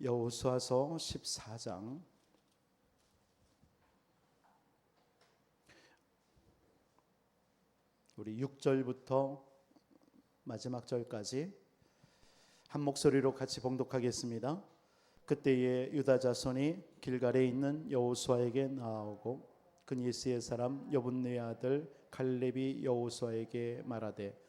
여호수아서 14장 우리 6절부터 마지막 절까지 한 목소리로 같이 봉독하겠습니다. 그때에 유다 자손이 길갈에 있는 여호수아에게 나아오고 그니스의 사람 여분느의 아들 갈렙이 여호수아에게 말하되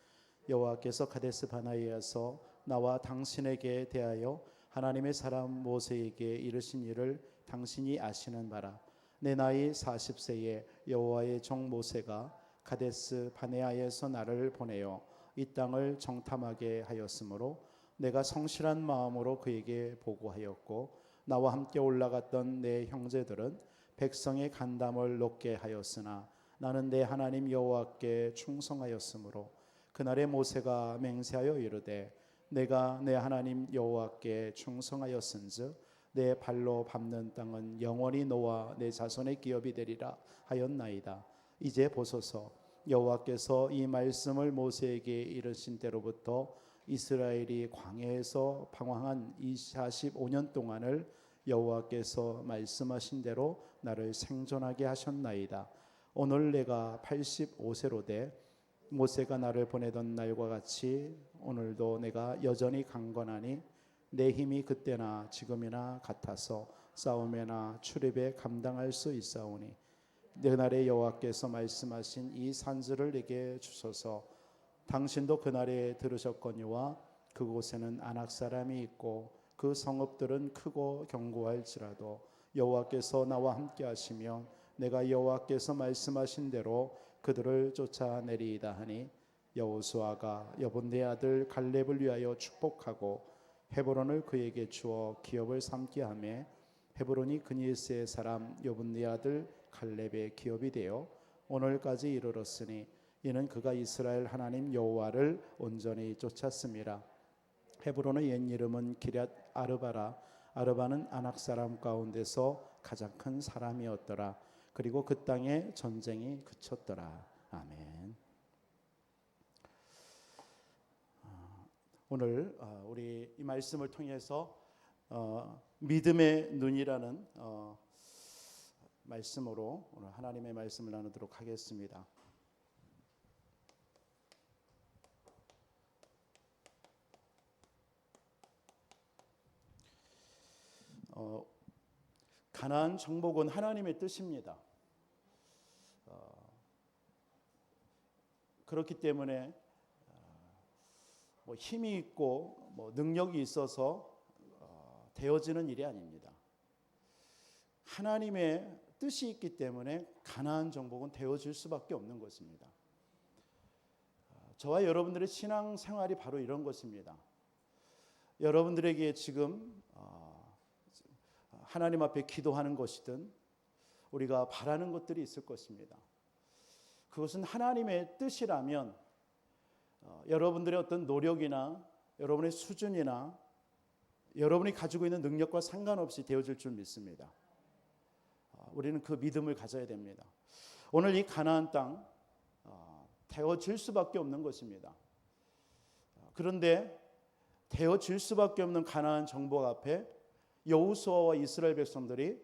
여호와께서 가데스 바네아에서 나와 당신에게 대하여 하나님의 사람 모세에게 이르신 일을 당신이 아시는 바라. 내 나이 40세에 여호와의 종 모세가 가데스 바네아에서 나를 보내어 이 땅을 정탐하게 하였으므로 내가 성실한 마음으로 그에게 보고하였고 나와 함께 올라갔던 내 형제들은 백성의 간담을 높게 하였으나 나는 내 하나님 여호와께 충성하였으므로 그날에 모세가 맹세하여 이르되 내가 내 하나님 여호와께 충성하였은즉 내 발로 밟는 땅은 영원히 너와 내 자손의 기업이 되리라 하였나이다. 이제 보소서, 여호와께서 이 말씀을 모세에게 이르신 때로부터 이스라엘이 광야에서 방황한 이 45년 동안을 여호와께서 말씀하신 대로 나를 생존하게 하셨나이다. 오늘 내가 85세로 돼 모세가 나를 보내던 날과 같이 오늘도 내가 여전히 강건하니 내 힘이 그때나 지금이나 같아서 싸움에나 출입에 감당할 수 있사오니 그날에 여호와께서 말씀하신 이 산지를 내게 주소서. 당신도 그날에 들으셨거니와 그곳에는 아낙 사람이 있고 그 성읍들은 크고 견고할지라도 여호와께서 나와 함께 하시면 내가 여호와께서 말씀하신 대로 그들을 쫓아내리이다 하니 여호수아가 여분네 아들 갈렙을 위하여 축복하고 헤브론을 그에게 주어 기업을 삼게 하며 헤브론이 그니스의 사람 여분네 아들 갈렙의 기업이 되어 오늘까지 이르렀으니 이는 그가 이스라엘 하나님 여호와를 온전히 쫓았음이라. 헤브론의 옛 이름은 기럇 아르바라. 아르바는 아낙 사람 가운데서 가장 큰 사람이었더라. 그리고 그 땅에 전쟁이 그쳤더라. 아멘. 오늘 우리 이 말씀을 통해서 믿음의 눈이라는 말씀으로 오늘 하나님의 말씀을 나누도록 하겠습니다. 가나안 정복은 하나님의 뜻입니다. 그렇기 때문에 힘이 있고 능력이 있어서 되어지는 일이 아닙니다. 하나님의 뜻이 있기 때문에 가나안 정복은 되어질 수밖에 없는 것입니다. 저와 여러분들의 신앙 생활이 바로 이런 것입니다. 여러분들에게 지금 하나님 앞에 기도하는 것이든 우리가 바라는 것들이 있을 것입니다. 그것은 하나님의 뜻이라면 여러분들의 어떤 노력이나 여러분의 수준이나 여러분이 가지고 있는 능력과 상관없이 되어질 줄 믿습니다. 우리는 그 믿음을 가져야 됩니다. 오늘 이 가나안 땅 되어질 수밖에 없는 것입니다. 그런데 되어질 수밖에 없는 가나안 정복 앞에 여호수아와 이스라엘 백성들이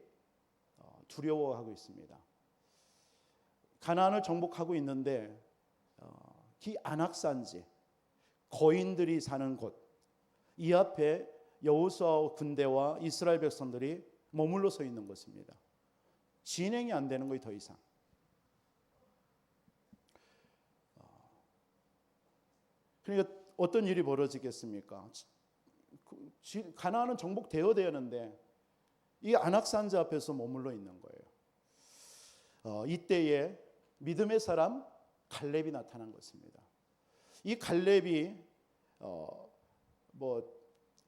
두려워하고 있습니다. 가나안을 정복하고 있는데 이 아낙산지 거인들이 사는 곳 이 앞에 여호수아 군대와 이스라엘 백성들이 머물러 서 있는 것입니다. 진행이 안 되는 거예요. 더 이상. 그러니까 어떤 일이 벌어지겠습니까? 가나안은 정복되어야 되는데 이 아낙산지 앞에서 머물러 있는 거예요. 이때에 믿음의 사람 갈렙이 나타난 것입니다. 이 갈렙이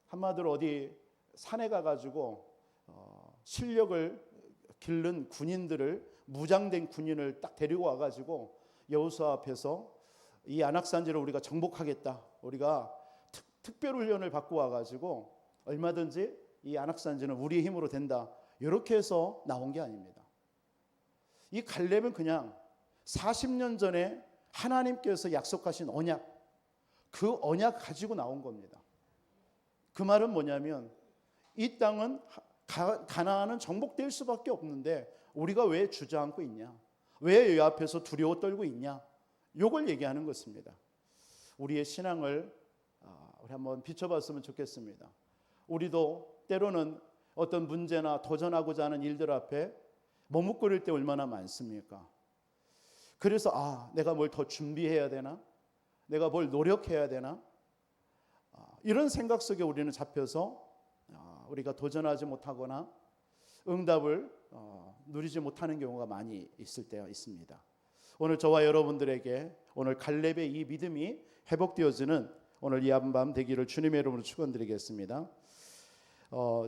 한마디로 어디 산에 가가지고 실력을 기른 군인들을 무장된 군인을 딱 데리고 와가지고 여호수아 앞에서 이 아낙산지를 우리가 정복하겠다. 우리가 특별 훈련을 받고 와가지고 얼마든지 이 아낙산지는 우리의 힘으로 된다. 이렇게 해서 나온 게 아닙니다. 이 갈렙은 그냥 40년 전에 하나님께서 약속하신 언약, 그 언약 가지고 나온 겁니다. 그 말은 뭐냐면 이 땅은 가나안은 정복될 수밖에 없는데 우리가 왜 주저앉고 있냐? 왜 이 앞에서 두려워 떨고 있냐? 이걸 얘기하는 것입니다. 우리의 신앙을 우리 한번 비춰봤으면 좋겠습니다. 우리도 때로는 어떤 문제나 도전하고자 하는 일들 앞에 머뭇거릴 때 얼마나 많습니까? 그래서 내가 뭘 더 준비해야 되나? 내가 뭘 노력해야 되나? 이런 생각 속에 우리는 잡혀서 우리가 도전하지 못하거나 응답을 누리지 못하는 경우가 많이 있을 때가 있습니다. 오늘 저와 여러분들에게 오늘 갈렙의 이 믿음이 회복되어지는 오늘 이 한밤 되기를 주님의 이름으로 축원드리겠습니다.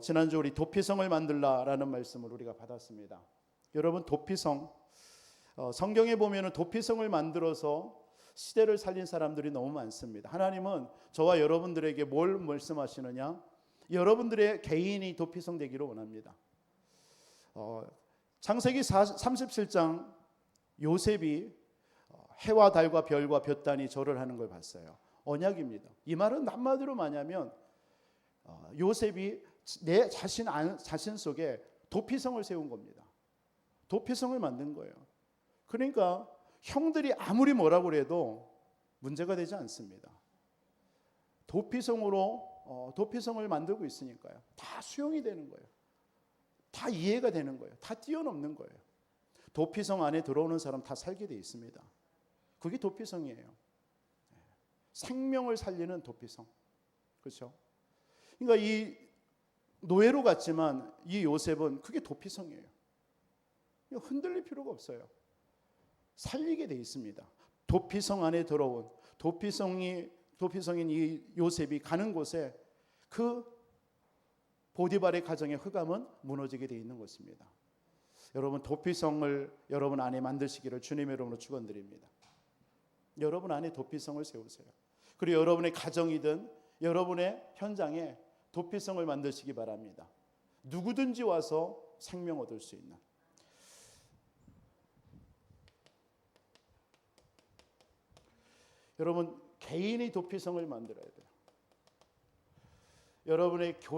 지난주 우리 도피성을 만들라라는 말씀을 우리가 받았습니다. 여러분, 도피성, 성경에 보면은 도피성을 만들어서 시대를 살린 사람들이 너무 많습니다. 하나님은 저와 여러분들에게 뭘 말씀하시느냐? 여러분들의 개인이 도피성 되기를 원합니다. 창세기 37장 요셉이 해와 달과 별과 볕단이 절을 하는 걸 봤어요. 언약입니다. 이 말은 한마디로 말하면 요셉이 내 자신 속에 도피성을 세운 겁니다. 도피성을 만든 거예요. 그러니까 형들이 아무리 뭐라고 해도 문제가 되지 않습니다. 도피성을 만들고 있으니까요. 다 수용이 되는 거예요. 다 이해가 되는 거예요. 다 뛰어넘는 거예요. 도피성 안에 들어오는 사람 다 살게 돼 있습니다. 그게 도피성이에요. 생명을 살리는 도피성. 그렇죠? 그러니까 이 노예로 갔지만 이 요셉은 그게 도피성이에요. 흔들릴 필요가 없어요. 살리게 돼 있습니다. 도피성 안에 들어온 도피성인 이 요셉이 가는 곳에 그 보디발의 가정의 흑암은 무너지게 돼 있는 것입니다. 여러분, 도피성을 여러분 안에 만드시기를 주님의 이름으로 축원드립니다. 여러분 안에 도피성을 세우세요. 그리고 여러분의 가정이든 여러분의 현장에 도피성을 만드시기 바랍니다. 누구든지 와서 생명 얻을 수 있는. 여러분, 개인이 도피성을 만들어야 돼요.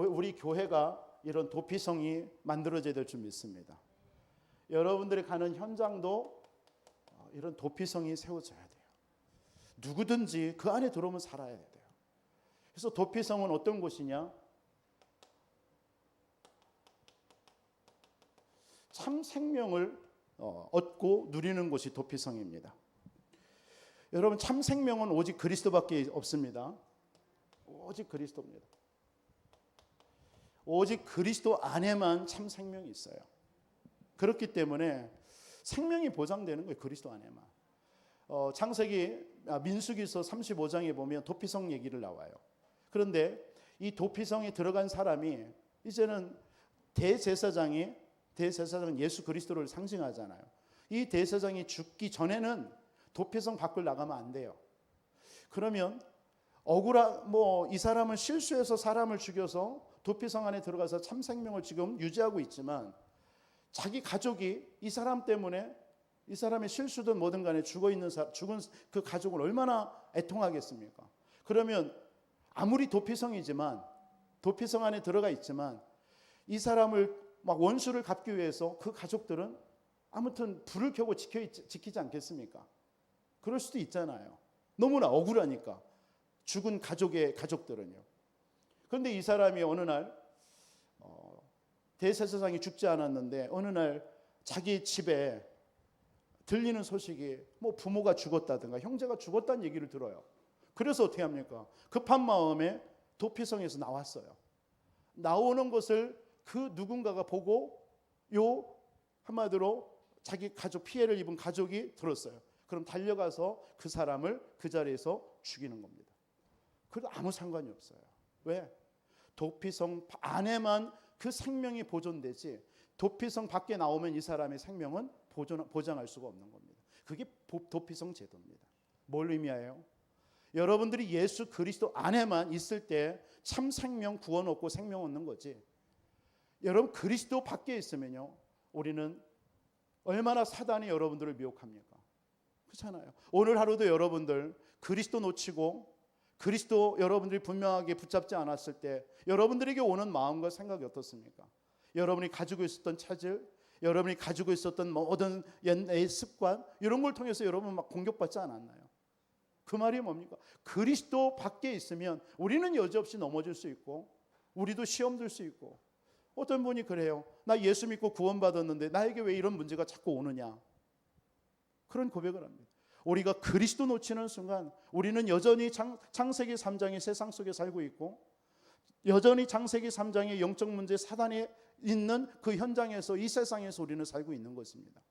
우리 교회가 이런 도피성이 만들어져야 될 줄 믿습니다. 여러분들이 가는 현장도 이런 도피성이 세워져야 돼요. 누구든지 그 안에 들어오면 살아야 돼요. 그래서 도피성은 어떤 곳이냐? 참 생명을 얻고 누리는 곳이 도피성입니다. 여러분, 참 생명은 오직 그리스도밖에 없습니다. 오직 그리스도입니다. 오직 그리스도 안에만 참 생명이 있어요. 그렇기 때문에 생명이 보장되는 거예요. 그리스도 안에만. 민수기서 35장에 보면 도피성 얘기를 나와요. 그런데 이 도피성에 들어간 사람이 이제는 대제사장은 예수 그리스도를 상징하잖아요. 이 대제사장이 죽기 전에는 도피성 밖을 나가면 안 돼요. 그러면 이 사람은 실수해서 사람을 죽여서 도피성 안에 들어가서 참 생명을 지금 유지하고 있지만 자기 가족이 이 사람 때문에 이 사람의 실수든 뭐든 간에 죽은 그 가족을 얼마나 애통하겠습니까? 그러면 아무리 도피성 안에 들어가 있지만 이 사람을 막 원수를 갚기 위해서 그 가족들은 아무튼 불을 켜고 지키지 않겠습니까? 그럴 수도 있잖아요. 너무나 억울하니까 죽은 가족들은요. 그런데 이 사람이 어느 날 대제사장이 죽지 않았는데 어느 날 자기 집에 들리는 소식이 부모가 죽었다든가 형제가 죽었다는 얘기를 들어요. 그래서 어떻게 합니까? 급한 마음에 도피성에서 나왔어요. 나오는 것을 그 누군가가 보고 한마디로 자기 가족, 피해를 입은 가족이 들었어요. 그럼 달려가서 그 사람을 그 자리에서 죽이는 겁니다. 그래도 아무 상관이 없어요. 왜? 도피성 안에만 그 생명이 보존되지 도피성 밖에 나오면 이 사람의 생명은 보장할 수가 없는 겁니다. 그게 도피성 제도입니다. 뭘 의미해요? 여러분들이 예수 그리스도 안에만 있을 때 참 생명 구원 얻고 생명 얻는 거지. 여러분, 그리스도 밖에 있으면요, 우리는 얼마나 사단이 여러분들을 미혹합니까? 그렇잖아요. 오늘 하루도 여러분들 그리스도 놓치고 그리스도 여러분들이 분명하게 붙잡지 않았을 때 여러분들에게 오는 마음과 생각이 어떻습니까? 여러분이 가지고 있었던 차질, 여러분이 가지고 있었던 모든 옛날의 습관, 이런 걸 통해서 여러분 막 공격받지 않았나요? 그 말이 뭡니까? 그리스도 밖에 있으면 우리는 여지없이 넘어질 수 있고, 우리도 시험 들 수 있고. 어떤 분이 그래요. 나 예수 믿고 구원받았는데 나에게 왜 이런 문제가 자꾸 오느냐, 그런 고백을 합니다. 우리가 그리스도 놓치는 순간 우리는 여전히 창세기 3장의 세상 속에 살고 있고, 여전히 창세기 3장의 영적 문제, 사단이 있는 그 현장에서, 이 세상에서 우리는 살고 있는 것입니다.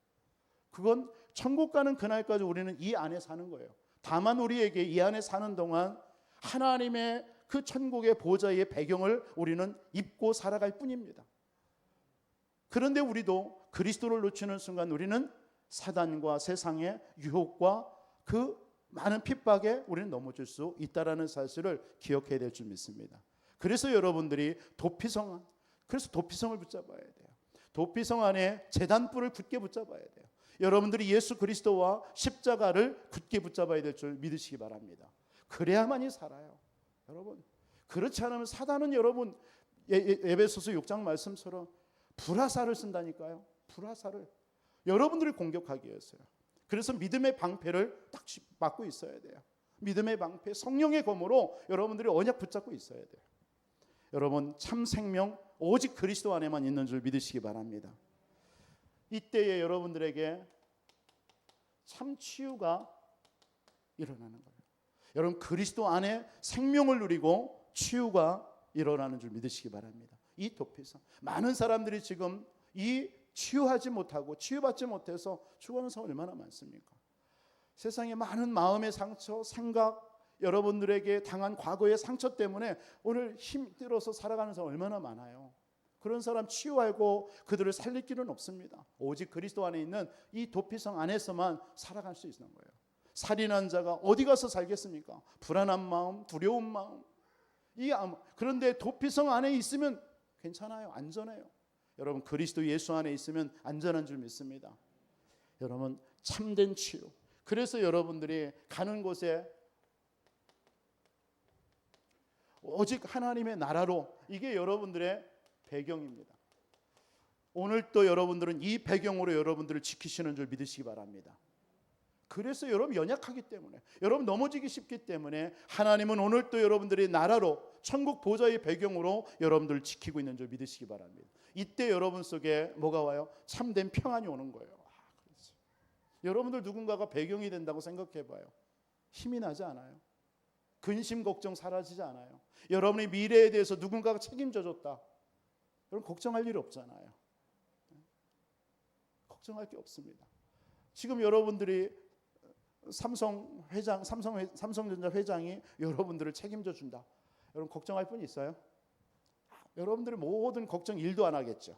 그건 천국 가는 그날까지 우리는 이 안에 사는 거예요. 다만 우리에게 이 안에 사는 동안 하나님의 그 천국의 보좌의 배경을 우리는 입고 살아갈 뿐입니다. 그런데 우리도 그리스도를 놓치는 순간 우리는 사단과 세상의 유혹과 그 많은 핍박에 우리는 넘어질 수 있다는 사실을 기억해야 될 줄 믿습니다. 그래서 여러분들이 그래서 도피성을 붙잡아야 돼요. 도피성 안에 제단불을 굳게 붙잡아야 돼요. 여러분들이 예수 그리스도와 십자가를 굳게 붙잡아야 될 줄 믿으시기 바랍니다. 그래야만이 살아요. 여러분, 그렇지 않으면 사단은 여러분 에베소서 6장 말씀처럼 불화살을 쓴다니까요. 불화살을 여러분들을 공격하기 위해서요. 그래서 믿음의 방패를 딱 막고 있어야 돼요. 믿음의 방패, 성령의 검으로 여러분들이 언약 붙잡고 있어야 돼요. 여러분, 참 생명 오직 그리스도 안에만 있는 줄 믿으시기 바랍니다. 이때에 여러분들에게 참 치유가 일어나는 거예요. 여러분, 그리스도 안에 생명을 누리고 치유가 일어나는 줄 믿으시기 바랍니다. 이 도피성, 많은 사람들이 지금 이 치유하지 못하고 치유받지 못해서 죽어가는 사람 얼마나 많습니까? 세상에 많은 마음의 상처, 생각, 여러분들에게 당한 과거의 상처 때문에 오늘 힘들어서 살아가는 사람 얼마나 많아요. 그런 사람 치유하고 그들을 살릴 길은 없습니다. 오직 그리스도 안에 있는 이 도피성 안에서만 살아갈 수 있는 거예요. 살인한 자가 어디 가서 살겠습니까? 불안한 마음, 두려운 마음. 그런데 도피성 안에 있으면 괜찮아요. 안전해요. 여러분, 그리스도 예수 안에 있으면 안전한 줄 믿습니다. 여러분, 참된 치유. 그래서 여러분들이 가는 곳에 오직 하나님의 나라로, 이게 여러분들의 배경입니다. 오늘 또 여러분들은 이 배경으로 여러분들을 지키시는 줄 믿으시기 바랍니다. 그래서 여러분 연약하기 때문에, 여러분 넘어지기 쉽기 때문에 하나님은 오늘 또 여러분들의 나라로, 천국 보좌의 배경으로 여러분들을 지키고 있는 줄 믿으시기 바랍니다. 이때 여러분 속에 뭐가 와요? 참된 평안이 오는 거예요. 그렇지. 여러분들 누군가가 배경이 된다고 생각해 봐요. 힘이 나지 않아요. 근심 걱정 사라지지 않아요. 여러분의 미래에 대해서 누군가가 책임져 줬다, 여러분 걱정할 일 없잖아요. 걱정할 게 없습니다. 지금 여러분들이 삼성전자 회장이 여러분들을 책임져 준다, 여러분 걱정할 분 있어요? 여러분들의 모든 걱정 일도 안 하겠죠.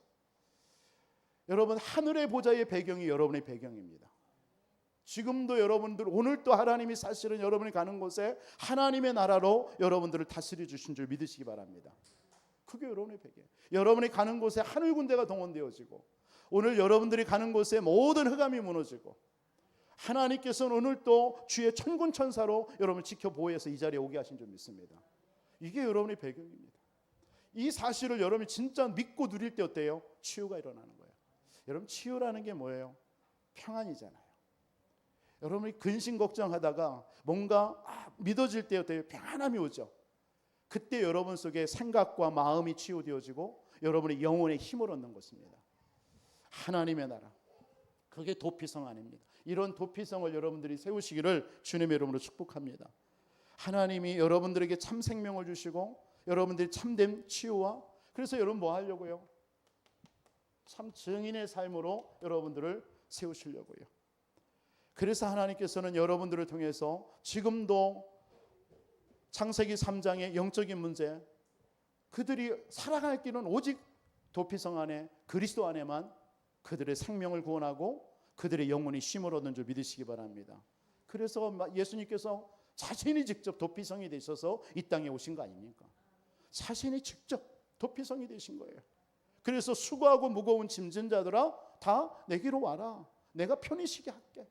여러분, 하늘의 보좌의 배경이 여러분의 배경입니다. 지금도 여러분들, 오늘 또 하나님이 사실은 여러분이 가는 곳에 하나님의 나라로 여러분들을 다스려 주신 줄 믿으시기 바랍니다. 그게 여러분의 배경. 여러분이 가는 곳에 하늘 군대가 동원되어지고, 오늘 여러분들이 가는 곳에 모든 흑암이 무너지고, 하나님께서는 오늘 또 주의 천군 천사로 여러분을 지켜 보호해서 이 자리에 오게 하신 줄 믿습니다. 이게 여러분의 배경입니다. 이 사실을 여러분이 진짜 믿고 누릴 때 어때요? 치유가 일어나는 거예요. 여러분, 치유라는 게 뭐예요? 평안이잖아요. 여러분이 근심 걱정하다가 뭔가 믿어질 때 어때요? 평안함이 오죠. 그때 여러분 속에 생각과 마음이 치유되어지고 여러분의 영혼의 힘을 얻는 것입니다. 하나님의 나라, 그게 도피성 안입니다. 이런 도피성을 여러분들이 세우시기를 주님의 이름으로 축복합니다. 하나님이 여러분들에게 참 생명을 주시고 여러분들이 참된 치유와, 그래서 여러분 뭐 하려고요? 참 증인의 삶으로 여러분들을 세우시려고요. 그래서 하나님께서는 여러분들을 통해서 지금도 창세기 3장의 영적인 문제, 그들이 살아갈 길은 오직 도피성 안에, 그리스도 안에만 그들의 생명을 구원하고 그들의 영혼이 쉼을 얻는 줄 믿으시기 바랍니다. 그래서 예수님께서 자신이 직접 도피성이 되셔서 이 땅에 오신 거 아닙니까? 자신이 직접 도피성이 되신 거예요. 그래서 수고하고 무거운 짐진 자들아 다 내게로 와라. 내가 편히 쉬게 할게.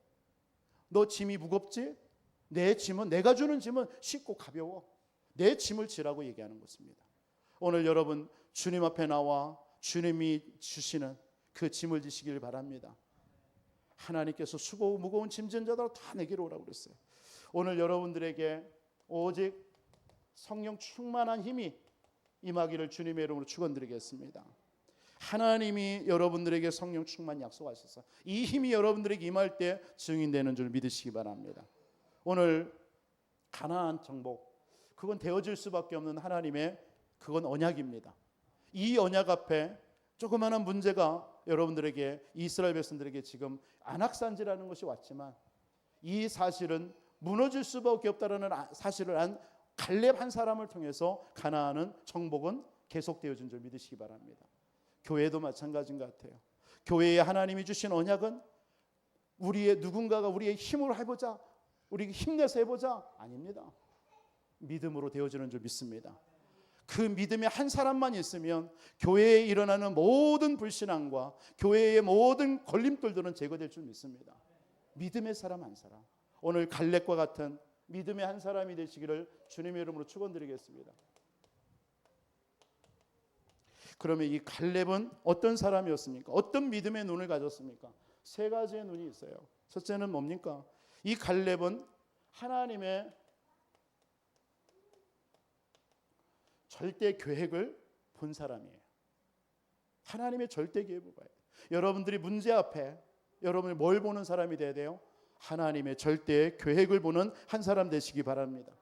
너 짐이 무겁지? 내 짐은, 내가 주는 짐은 쉽고 가벼워. 내 짐을 지라고 얘기하는 것입니다. 오늘 여러분 주님 앞에 나와 주님이 주시는 그 짐을 지시길 바랍니다. 하나님께서 수고 무거운 짐진 자들 다 내게로 오라고 그랬어요. 오늘 여러분들에게 오직 성령 충만한 힘이 임하기를 주님의 이름으로 축원드리겠습니다. 하나님이 여러분들에게 성령 충만 약속하셔서 이 힘이 여러분들에게 임할 때 증인되는 줄 믿으시기 바랍니다. 오늘 가나안 정복, 그건 되어질 수밖에 없는 하나님의 그건 언약입니다. 이 언약 앞에 조그마한 문제가 여러분들에게, 이스라엘 백성들에게 지금 안악산지라는 것이 왔지만 이 사실은 무너질 수밖에 없다는 사실을 안 갈렙 한 사람을 통해서 가나안은 정복은 계속되어진 줄 믿으시기 바랍니다. 교회도 마찬가지인 것 같아요. 교회에 하나님이 주신 언약은 우리의 누군가가 우리의 힘으로 해보자, 우리 힘내서 해보자, 아닙니다. 믿음으로 되어지는 줄 믿습니다. 그 믿음의 한 사람만 있으면 교회에 일어나는 모든 불신앙과 교회의 모든 걸림돌들은 제거될 줄 믿습니다. 믿음의 사람 한 사람, 오늘 갈렙과 같은 믿음의 한 사람이 되시기를 주님의 이름으로 축원드리겠습니다. 그러면 이 갈렙은 어떤 사람이었습니까? 어떤 믿음의 눈을 가졌습니까? 세 가지의 눈이 있어요. 첫째는 뭡니까? 이 갈렙은 하나님의 절대 계획을 본 사람이에요. 하나님의 절대 계획을 봐요. 여러분들이 문제 앞에 여러분이 뭘 보는 사람이 돼야 돼요? 하나님의 절대 계획을 보는 한 사람 되시기 바랍니다.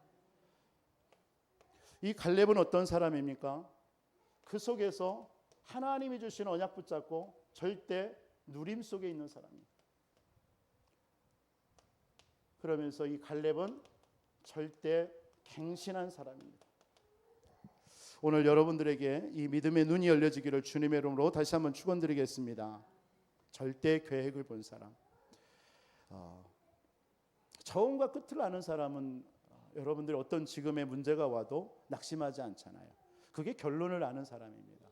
이 갈렙은 어떤 사람입니까? 그 속에서 하나님이 주신 언약 붙잡고 절대 누림 속에 있는 사람입니다. 그러면서 이 갈렙은 절대 갱신한 사람입니다. 오늘 여러분들에게 이 믿음의 눈이 열려지기를 주님의 이름으로 다시 한번 축원드리겠습니다. 절대 계획을 본 사람. 처음과 끝을 아는 사람은 여러분들이 어떤 지금의 문제가 와도 낙심하지 않잖아요. 그게 결론을 아는 사람입니다.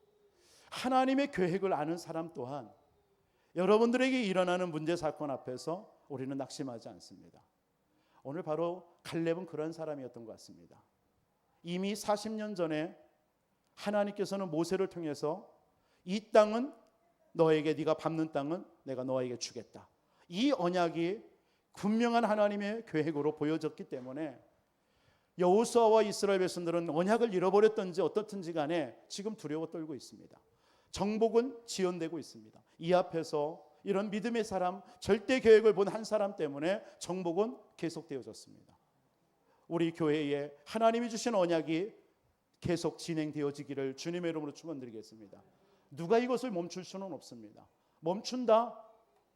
하나님의 계획을 아는 사람 또한 여러분들에게 일어나는 문제 사건 앞에서 우리는 낙심하지 않습니다. 오늘 바로 갈렙은 그런 사람이었던 것 같습니다. 이미 40년 전에 하나님께서는 모세를 통해서 이 땅은 너에게, 네가 밟는 땅은 내가 너에게 주겠다. 이 언약이 분명한 하나님의 계획으로 보여졌기 때문에 여호수아와 이스라엘 백성들은 언약을 잃어버렸든지 어떻든지 간에 지금 두려워 떨고 있습니다. 정복은 지연되고 있습니다. 이 앞에서 이런 믿음의 사람, 절대 계획을 본 한 사람 때문에 정복은 계속되어졌습니다. 우리 교회에 하나님이 주신 언약이 계속 진행되어지기를 주님의 이름으로 축원드리겠습니다. 누가 이것을 멈출 수는 없습니다. 멈춘다?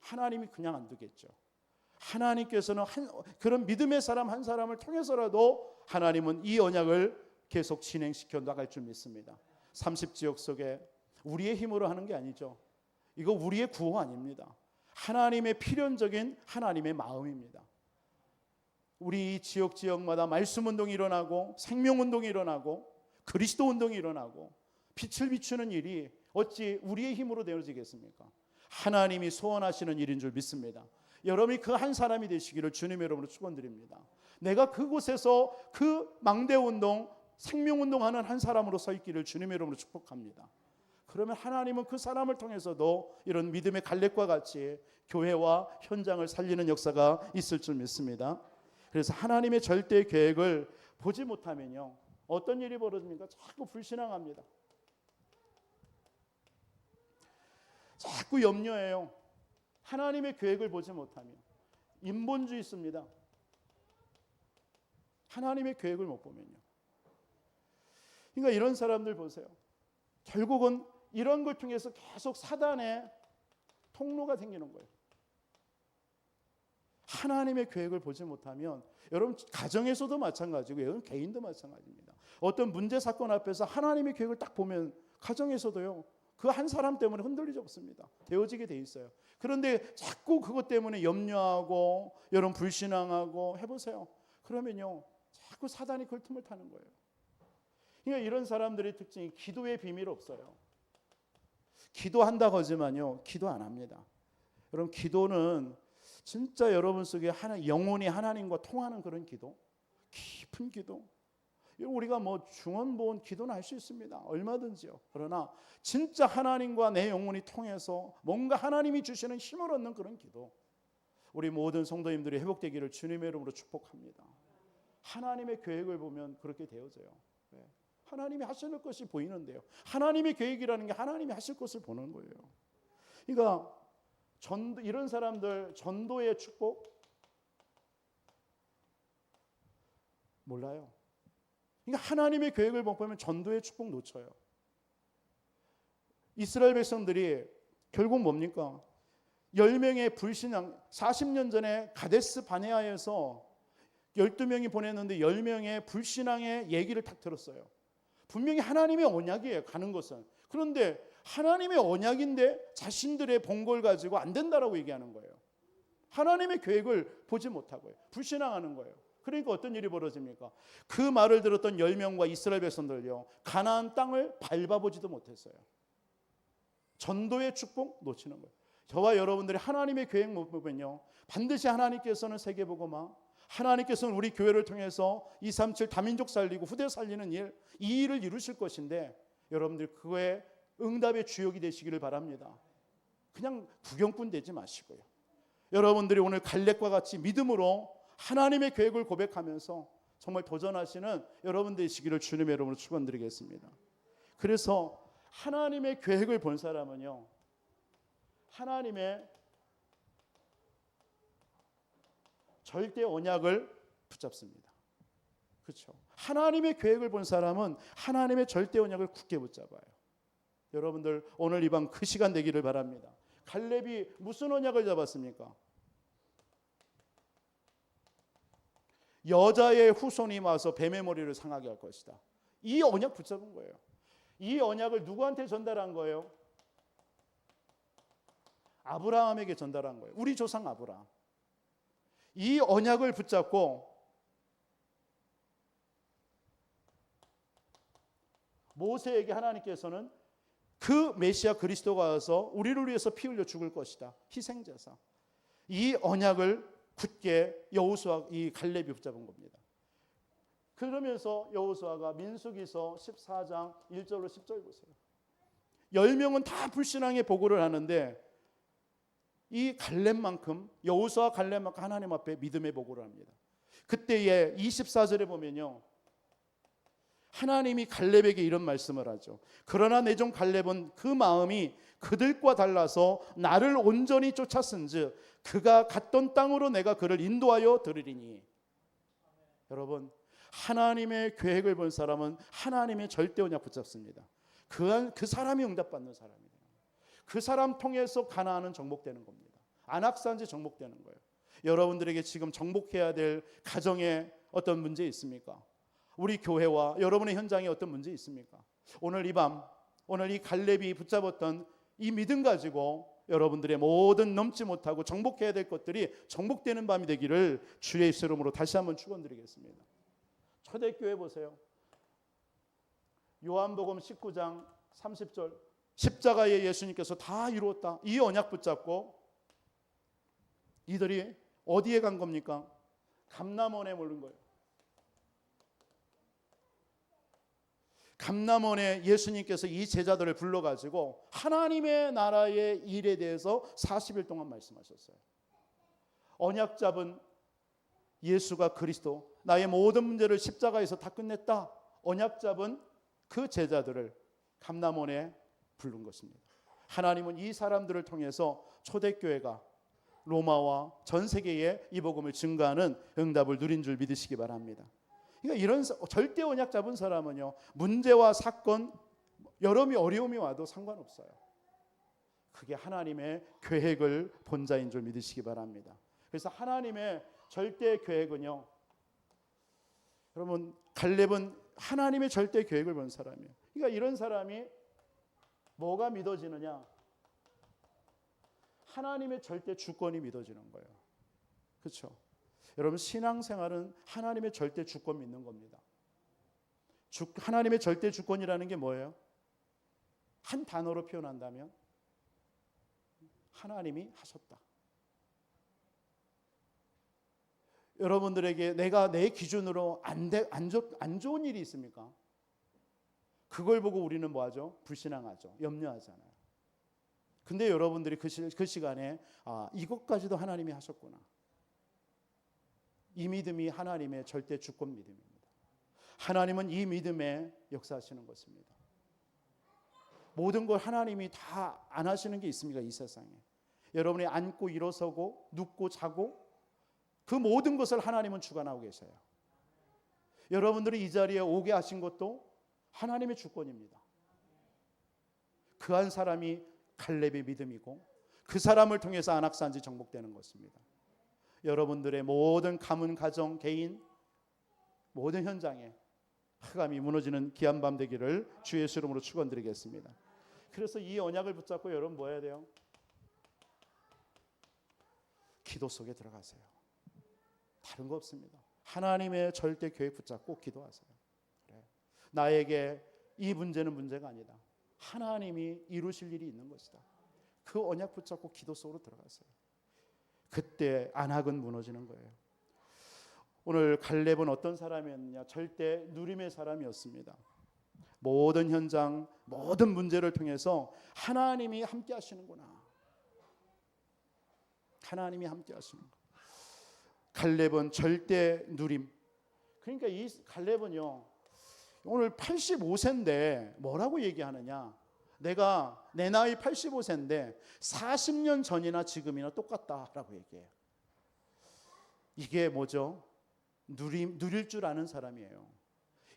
하나님이 그냥 안 두겠죠. 하나님께서는 그런 믿음의 사람 한 사람을 통해서라도 하나님은 이 언약을 계속 진행시켜 나갈 줄 믿습니다. 30지역 속에 우리의 힘으로 하는 게 아니죠. 이거 우리의 구호 아닙니다. 하나님의 필연적인 하나님의 마음입니다. 우리 지역마다 말씀 운동이 일어나고 생명 운동이 일어나고 그리스도 운동이 일어나고 빛을 비추는 일이 어찌 우리의 힘으로 되어지겠습니까? 하나님이 소원하시는 일인 줄 믿습니다. 여러분이 그 한 사람이 되시기를 주님의 이름으로 축원드립니다. 내가 그곳에서 그 망대운동, 생명운동하는 한 사람으로 서 있기를 주님의 이름으로 축복합니다. 그러면 하나님은 그 사람을 통해서도 이런 믿음의 갈렙과 같이 교회와 현장을 살리는 역사가 있을 줄 믿습니다. 그래서 하나님의 절대 계획을 보지 못하면요, 어떤 일이 벌어집니까? 자꾸 불신앙합니다. 자꾸 염려해요. 하나님의 계획을 보지 못하면 인본주의 있습니다. 하나님의 계획을 못 보면요. 그러니까 이런 사람들 보세요. 결국은 이런 걸 통해서 계속 사단의 통로가 생기는 거예요. 하나님의 계획을 보지 못하면 여러분 가정에서도 마찬가지고 여러분 개인도 마찬가지입니다. 어떤 문제 사건 앞에서 하나님의 계획을 딱 보면 가정에서도요, 그 한 사람 때문에 흔들리지 없습니다. 되어지게 돼 있어요. 그런데 자꾸 그것 때문에 염려하고 여러분 불신앙하고 해보세요. 그러면요 자꾸 사단이 그 틈을 타는 거예요. 그러니까 이런 사람들의 특징이 기도의 비밀 없어요. 기도한다고 하지만요 기도 안 합니다. 여러분 기도는 진짜 여러분 속에 영혼이 하나님과 통하는 그런 기도, 깊은 기도, 우리가 뭐 중언부언 기도는 할 수 있습니다. 얼마든지요. 그러나 진짜 하나님과 내 영혼이 통해서 뭔가 하나님이 주시는 힘을 얻는 그런 기도, 우리 모든 성도님들이 회복되기를 주님의 이름으로 축복합니다. 하나님의 계획을 보면 그렇게 되어져요. 하나님이 하실 것이 보이는데요. 하나님의 계획이라는 게 하나님이 하실 것을 보는 거예요. 그러니까 이런 사람들 전도의 축복 몰라요. 그러니까 하나님의 계획을 못 보면 전도의 축복 놓쳐요. 이스라엘 백성들이 결국 뭡니까? 10명의 불신앙, 40년 전에 가데스 바네아에서 12명이 보냈는데 10명의 불신앙의 얘기를 탁 들었어요. 분명히 하나님의 언약이에요, 가는 것은. 그런데 하나님의 언약인데 자신들의 본 걸 가지고 안 된다라고 얘기하는 거예요. 하나님의 계획을 보지 못하고요. 불신앙하는 거예요. 그러니까 어떤 일이 벌어집니까? 그 말을 들었던 10명과 이스라엘 백성들요, 가나안 땅을 밟아보지도 못했어요. 전도의 축복 놓치는 거예요. 저와 여러분들이 하나님의 계획 못 보면요, 반드시 하나님께서는 세계복음화, 하나님께서는 우리 교회를 통해서 237 다민족 살리고 후대 살리는 일, 이 일을 이루실 것인데 여러분들 그거에 응답의 주역이 되시기를 바랍니다. 그냥 구경꾼 되지 마시고요. 여러분들이 오늘 갈렙과 같이 믿음으로 하나님의 계획을 고백하면서 정말 도전하시는 여러분 되시기를 주님의 이름으로 축원드리겠습니다. 그래서 하나님의 계획을 본 사람은요, 하나님의 절대 언약을 붙잡습니다. 그렇죠? 하나님의 계획을 본 사람은 하나님의 절대 언약을 굳게 붙잡아요. 여러분들 오늘 이 밤 그 시간 되기를 바랍니다. 갈렙이 무슨 언약을 잡았습니까? 여자의 후손이 와서 뱀의 머리를 상하게 할 것이다. 이 언약 붙잡은 거예요. 이 언약을 누구한테 전달한 거예요? 아브라함에게 전달한 거예요. 우리 조상 아브라함. 이 언약을 붙잡고 모세에게 하나님께서는 그 메시아 그리스도가 와서 우리를 위해서 피 흘려 죽을 것이다. 희생제사. 이 언약을 굳게 여호수아 이 갈렙이 붙잡은 겁니다. 그러면서 여호수아가 민수기서 14장 1절로 10절 보세요. 10명은 다 불신앙의 보고를 하는데 이 갈렙만큼, 여호수아 갈렙만큼 하나님 앞에 믿음의 보고를 합니다. 그때에 24절에 보면요, 하나님이 갈렙에게 이런 말씀을 하죠. 그러나 내 종 갈렙은 그 마음이 그들과 달라서 나를 온전히 쫓았은즉 그가 갔던 땅으로 내가 그를 인도하여 드리리니. 여러분, 하나님의 계획을 본 사람은 하나님의 절대 언약 붙잡습니다. 그 사람이 응답받는 사람이에요. 그 사람 통해서 가나안은 정복되는 겁니다. 안악산지 정복되는 거예요. 여러분들에게 지금 정복해야 될 가정에 어떤 문제 있습니까? 우리 교회와 여러분의 현장에 어떤 문제 있습니까? 오늘 이 밤, 오늘 이 갈렙이 붙잡았던 이 믿음 가지고 여러분들의 모든 넘지 못하고 정복해야 될 것들이 정복되는 밤이 되기를 주의 이름으로 다시 한번 축원드리겠습니다. 초대교회 보세요. 요한복음 19장 30절, 십자가에 예수님께서 다 이루었다. 이 언약 붙잡고 이들이 어디에 간 겁니까? 감람원에 모른 거예요. 감람원에 예수님께서 이 제자들을 불러가지고 하나님의 나라의 일에 대해서 40일 동안 말씀하셨어요. 언약 잡은 예수가 그리스도, 나의 모든 문제를 십자가에서 다 끝냈다. 언약 잡은 그 제자들을 감람원에 부른 것입니다. 하나님은 이 사람들을 통해서 초대교회가 로마와 전 세계에 이 복음을 증거하는 응답을 누린 줄 믿으시기 바랍니다. 그러니까 이런 절대 언약 잡은 사람은요, 문제와 사건, 여러미 어려움이 와도 상관없어요. 그게 하나님의 계획을 본 자인 줄 믿으시기 바랍니다. 그래서 하나님의 절대 계획은요, 여러분 갈렙은 하나님의 절대 계획을 본 사람이에요. 그러니까 이런 사람이 뭐가 믿어지느냐? 하나님의 절대 주권이 믿어지는 거예요. 그렇죠? 여러분 신앙생활은 하나님의 절대 주권 믿는 겁니다. 하나님의 절대 주권이라는 게 뭐예요? 한 단어로 표현한다면 하나님이 하셨다. 여러분들에게 내가 내 기준으로 안 좋은 일이 있습니까? 그걸 보고 우리는 뭐하죠? 불신앙하죠. 염려하잖아요. 근데 여러분들이 그 시간에 이것까지도 하나님이 하셨구나. 이 믿음이 하나님의 절대 주권 믿음입니다. 하나님은 이 믿음에 역사하시는 것입니다. 모든 걸 하나님이 다 안 하시는 게 있습니까? 이 세상에. 여러분이 앉고 일어서고 눕고 자고 그 모든 것을 하나님은 주관하고 계세요. 여러분들이 이 자리에 오게 하신 것도 하나님의 주권입니다. 그 한 사람이 갈렙의 믿음이고 그 사람을 통해서 안악산지 정복되는 것입니다. 여러분들의 모든 가문, 가정, 개인 모든 현장에 흑암이 무너지는 귀한 밤 되기를 주 예수 이름으로 축원드리겠습니다. 그래서 이 언약을 붙잡고 여러분 뭐 해야 돼요? 기도 속에 들어가세요. 다른 거 없습니다. 하나님의 절대 계획 붙잡고 기도하세요. 그래. 나에게 이 문제는 문제가 아니다. 하나님이 이루실 일이 있는 것이다. 그 언약 붙잡고 기도 속으로 들어가세요. 그때 안악은 무너지는 거예요. 오늘 갈렙은 어떤 사람이었느냐? 절대 누림의 사람이었습니다. 모든 현장, 모든 문제를 통해서 하나님이 함께 하시는구나. 하나님이 함께 하시는 거. 갈렙은 절대 누림. 그러니까 이 갈렙은요, 오늘 85세인데 뭐라고 얘기하느냐? 내가 내 나이 85세인데 40년 전이나 지금이나 똑같다라고 얘기해요. 이게 뭐죠? 누릴 줄 아는 사람이에요.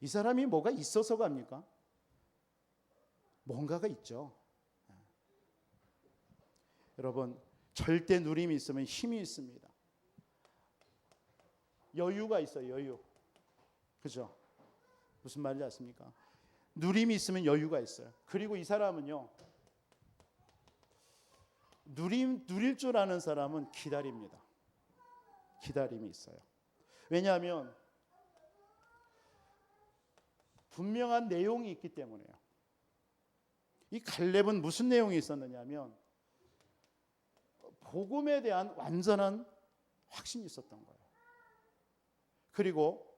이 사람이 뭐가 있어서 갑니까? 뭔가가 있죠. 여러분, 절대 누림이 있으면 힘이 있습니다. 여유가 있어요. 여유. 그죠? 무슨 말인지 아십니까? 누림이 있으면 여유가 있어요. 그리고 이 사람은요, 누릴 줄 아는 사람은 기다립니다. 기다림이 있어요. 왜냐하면 분명한 내용이 있기 때문에요. 이 갈렙은 무슨 내용이 있었느냐면 복음에 대한 완전한 확신이 있었던 거예요. 그리고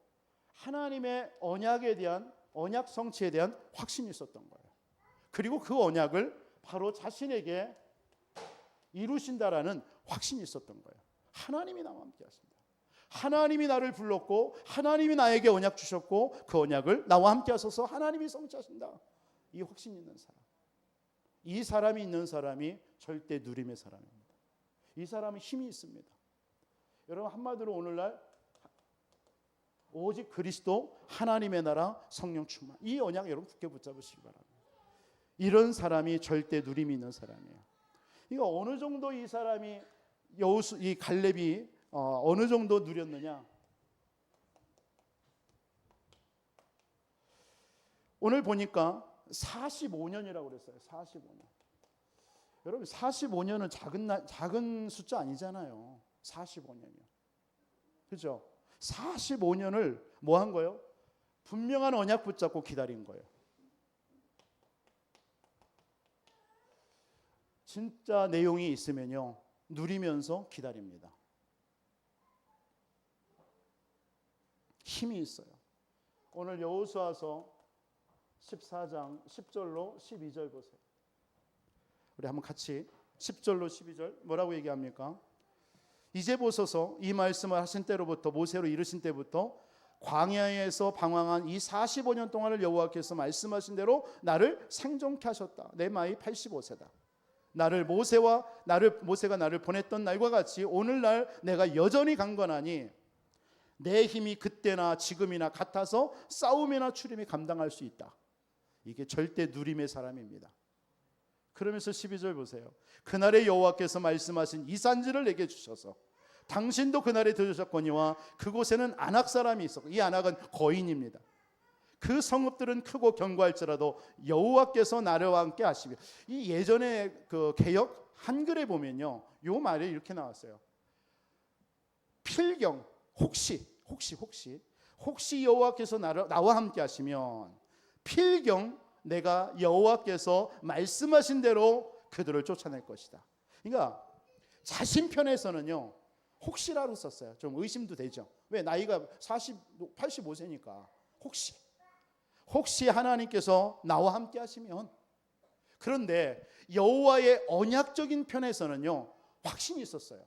하나님의 언약에 대한 언약 성취에 대한 확신이 있었던 거예요. 그리고 그 언약을 바로 자신에게 이루신다라는 확신이 있었던 거예요. 하나님이 나와 함께 하십니다. 하나님이 나를 불렀고 하나님이 나에게 언약 주셨고 그 언약을 나와 함께 하셔서 하나님이 성취하신다. 이 확신이 있는 사람. 이 사람이 있는 사람이 절대 누림의 사람입니다. 이 사람은 힘이 있습니다. 여러분, 한마디로 오늘날 오직 그리스도, 하나님의 나라, 성령 충만. 이 언약 여러분 굳게 붙잡으시기 바랍니다. 이런 사람이 절대 누림이 있는 사람이에요. 이거 어느 정도 이 사람이 이 갈렙이 어느 정도 누렸느냐? 오늘 보니까 45년이라고 그랬어요. 45년. 여러분 45년은 작은 숫자 아니잖아요. 45년이요. 그렇죠? 45년을 뭐 한 거예요? 분명한 언약 붙잡고 기다린 거예요. 진짜 내용이 있으면요, 누리면서 기다립니다. 힘이 있어요. 오늘 여호수아서 14장 10절로 12절 보세요. 우리 한번 같이 10절로 12절 뭐라고 얘기합니까? 이제 보소서, 이 말씀을 하신 때로부터 모세로 이르신 때부터 광야에서 방황한 이 45년 동안을 여호와께서 말씀하신 대로 나를 생존케 하셨다. 내 나이 85세다. 모세가 나를 보냈던 날과 같이 오늘날 내가 여전히 강건하니 내 힘이 그때나 지금이나 같아서 싸움이나 추림이 감당할 수 있다. 이게 절대 누림의 사람입니다. 그러면서 12절 보세요. 그날에 여호와께서 말씀하신 이 산지를 내게 주셔서 당신도 그날에 들으셨거니와 그곳에는 안악 사람이 있었고, 이 안악은 거인입니다. 그 성읍들은 크고 견고할지라도 여호와께서 나와 함께 하시며. 이 예전에 그 개역 한글에 보면요, 요 말이 이렇게 나왔어요. 필경, 혹시 여호와께서 나와 함께 하시면 필경 내가 여호와께서 말씀하신 대로 그들을 쫓아낼 것이다. 그러니까 자신 편에서는요, 혹시라고 썼어요. 좀 의심도 되죠. 왜? 나이가 85세니까. 혹시 하나님께서 나와 함께 하시면. 그런데 여호와의 언약적인 편에서는요, 확신이 있었어요.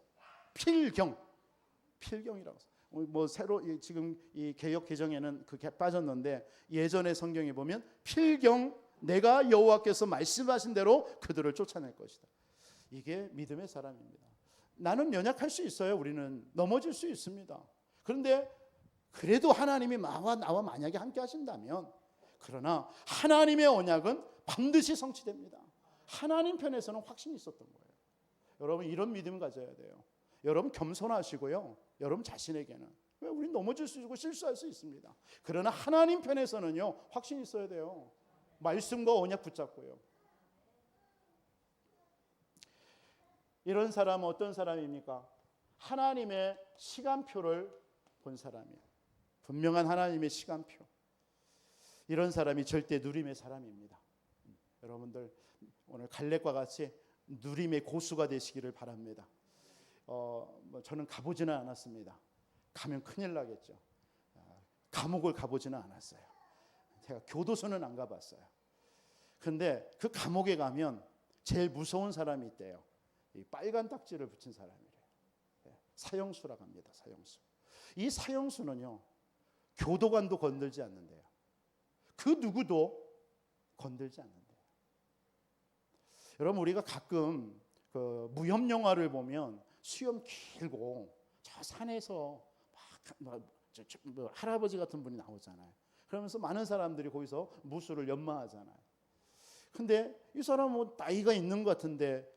필경이라고. 뭐 새로 지금 이 개역 개정에는 그게 빠졌는데, 예전의 성경에 보면 필경, 내가 여호와께서 말씀하신 대로 그들을 쫓아낼 것이다. 이게 믿음의 사람입니다. 나는 연약할 수 있어요. 우리는 넘어질 수 있습니다. 그런데 그래도 하나님이 나와 만약에 함께 하신다면, 그러나 하나님의 언약은 반드시 성취됩니다. 하나님 편에서는 확신이 있었던 거예요. 여러분, 이런 믿음 가져야 돼요. 여러분, 겸손하시고요. 여러분 자신에게는, 왜? 우리는 넘어질 수 있고 실수할 수 있습니다. 그러나 하나님 편에서는요, 확신이 있어야 돼요. 말씀과 언약 붙잡고요. 이런 사람은 어떤 사람입니까? 하나님의 시간표를 본 사람이에요. 분명한 하나님의 시간표. 이런 사람이 절대 누림의 사람입니다. 여러분들 오늘 갈렙과 같이 누림의 고수가 되시기를 바랍니다. 저는 가보지는 않았습니다. 가면 큰일 나겠죠. 감옥을 가보지는 않았어요. 제가 교도소는 안 가봤어요. 근데 그 감옥에 가면 제일 무서운 사람이 있대요. 이 빨간 딱지를 붙인 사람이래요. 사형수라고 합니다. 사형수. 이 사형수는요, 교도관도 건들지 않는데요. 그 누구도 건들지 않는데요. 여러분, 우리가 가끔 그 무협 영화를 보면 수염 길고 저 산에서 막 할아버지 같은 분이 나오잖아요. 그러면서 많은 사람들이 거기서 무술을 연마하잖아요. 근데 이 사람은 뭐 나이가 있는 것 같은데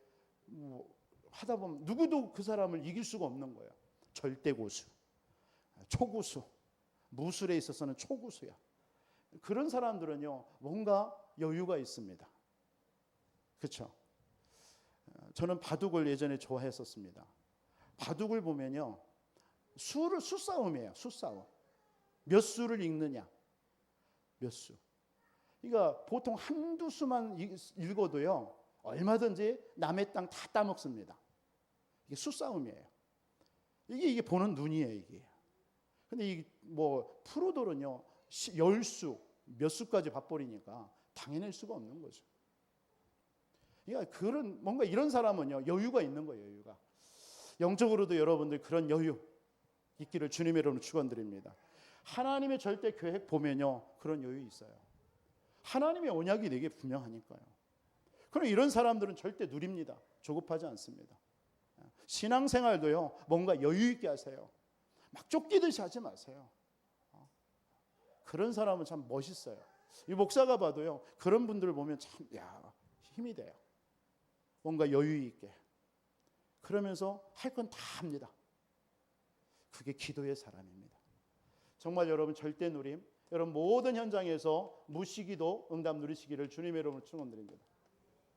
뭐 하다 보면 누구도 그 사람을 이길 수가 없는 거예요. 절대 고수, 초고수, 무술에 있어서는 초고수야. 그런 사람들은요, 뭔가 여유가 있습니다. 그렇죠? 저는 바둑을 예전에 좋아했었습니다. 바둑을 보면요, 수싸움이에요. 수싸움. 몇 수를 읽느냐, 몇 수. 그러니까 보통 한두 수만 읽어도요, 얼마든지 남의 땅 다 따먹습니다. 이게 수싸움이에요. 이게 보는 눈이에요, 이게. 근데 이 뭐 프로들은요, 10수, 몇 수까지 봐버리니까 당해낼 수가 없는 거죠. 그러니까 뭔가 이런 사람은요, 여유가 있는 거예요, 여유가. 영적으로도 여러분들 그런 여유 있기를 주님의 이름으로 축원드립니다. 하나님의 절대 계획 보면요, 그런 여유 있어요. 하나님의 언약이 되게 분명하니까요. 그럼 이런 사람들은 절대 누립니다. 조급하지 않습니다. 신앙생활도요, 뭔가 여유 있게 하세요. 막 쫓기듯이 하지 마세요. 그런 사람은 참 멋있어요. 이 목사가 봐도요, 그런 분들을 보면 참 힘이 돼요. 뭔가 여유 있게. 그러면서 할 건 다 합니다. 그게 기도의 사람입니다. 정말 여러분 절대 누림, 여러분 모든 현장에서 무시기도 응답 누리시기를 주님의 이름으로 축원드립니다.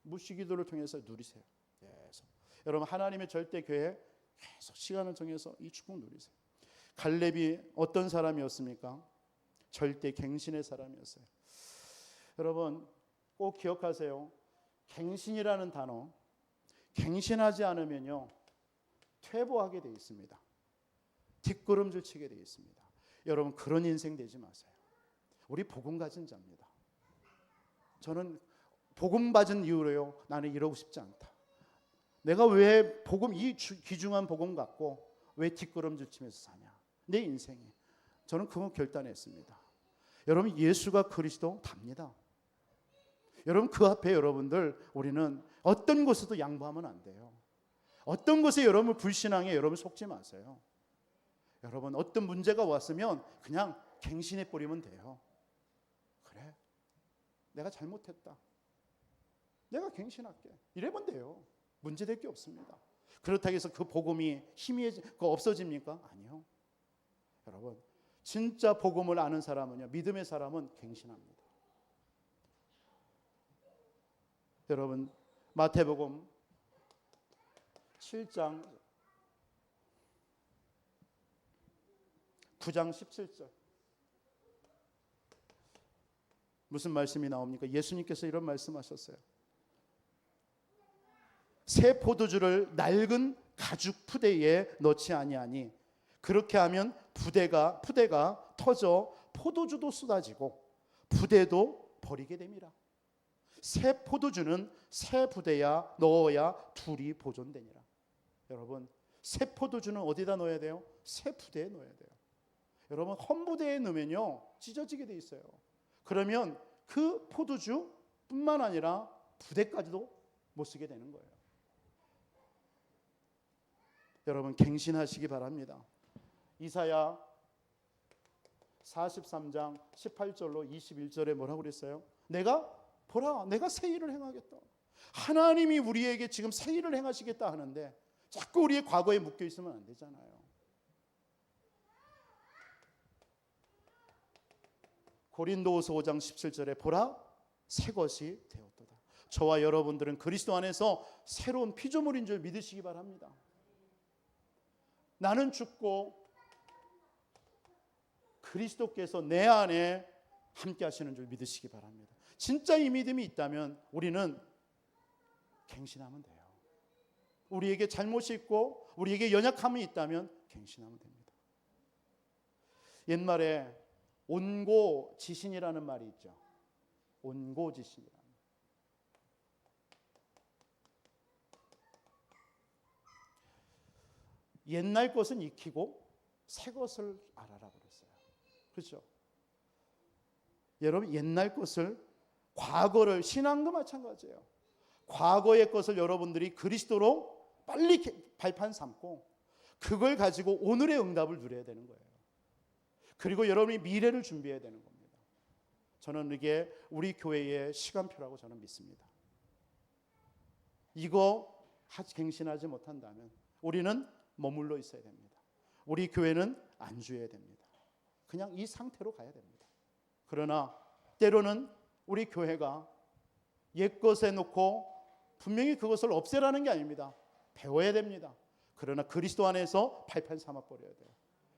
무시기도를 통해서 누리세요. 계속. 여러분 하나님의 절대 계획 계속 시간을 정해서 이 축복 누리세요. 갈렙이 어떤 사람이었습니까? 절대 갱신의 사람이었어요. 여러분 꼭 기억하세요. 갱신이라는 단어, 갱신하지 않으면요, 퇴보하게 되어 있습니다. 뒷걸음질 치게 되어 있습니다. 여러분 그런 인생 되지 마세요. 우리 복음 가진 자입니다. 저는 복음 받은 이후로요, 나는 이러고 싶지 않다. 내가 왜 복음, 이 귀중한 복음 갖고 왜 뒷걸음질 치면서 사냐, 내 인생에. 저는 그거 결단했습니다. 여러분 예수가 그리스도 답니다. 여러분 그 앞에 여러분들 우리는 어떤 곳에도 양보하면 안 돼요. 어떤 곳에 여러분 불신앙에 여러분 속지 마세요. 여러분 어떤 문제가 왔으면 그냥 갱신해 버리면 돼요. 그래, 내가 잘못했다, 내가 갱신할게, 이래면 돼요. 문제될 게 없습니다. 그렇다고 해서 그 복음이 없어집니까? 아니요. 여러분 진짜 복음을 아는 사람은요, 믿음의 사람은 갱신합니다. 여러분 마태복음 7장 9장 17절 무슨 말씀이 나옵니까? 예수님께서 이런 말씀하셨어요. 새 포도주를 낡은 가죽 푸대에 넣지 아니하니 그렇게 하면 푸대가 터져 포도주도 쏟아지고 부대도 버리게 됩니다. 새 포도주는 새 부대야 넣어야 둘이 보존되니라. 여러분, 새 포도주는 어디다 넣어야 돼요? 새 부대에 넣어야 돼요. 여러분, 헌 부대에 넣으면요 찢어지게 돼 있어요. 그러면 그 포도주뿐만 아니라 부대까지도 못 쓰게 되는 거예요. 여러분, 갱신하시기 바랍니다. 이사야 43장 18절로 21절에 뭐라고 그랬어요? 보라, 내가 새 일을 행하겠다. 하나님이 우리에게 지금 새 일을 행하시겠다 하는데 자꾸 우리의 과거에 묶여 있으면 안 되잖아요. 고린도후서 5장 17절에 보라, 새 것이 되었도다. 저와 여러분들은 그리스도 안에서 새로운 피조물인 줄 믿으시기 바랍니다. 나는 죽고 그리스도께서 내 안에 함께 하시는 줄 믿으시기 바랍니다. 진짜 이 믿음이 있다면 우리는 갱신하면 돼요. 우리에게 잘못이 있고 우리에게 연약함이 있다면 갱신하면 됩니다. 옛말에 온고지신이라는 말이 있죠. 온고지신이라는. 옛날 것은 익히고 새 것을 알아라 그랬어요. 그렇죠? 여러분, 옛날 것을, 과거를, 신앙도 마찬가지예요. 과거의 것을 여러분들이 그리스도로 빨리 발판 삼고 그걸 가지고 오늘의 응답을 누려야 되는 거예요. 그리고 여러분이 미래를 준비해야 되는 겁니다. 저는 이게 우리 교회의 시간표라고 저는 믿습니다. 이거 갱신하지 못한다면 우리는 머물러 있어야 됩니다. 우리 교회는 안주해야 됩니다. 그냥 이 상태로 가야 됩니다. 그러나 때로는 우리 교회가 옛것에 놓고 분명히 그것을 없애라는 게 아닙니다. 배워야 됩니다. 그러나 그리스도 안에서 발판 삼아버려야 돼요.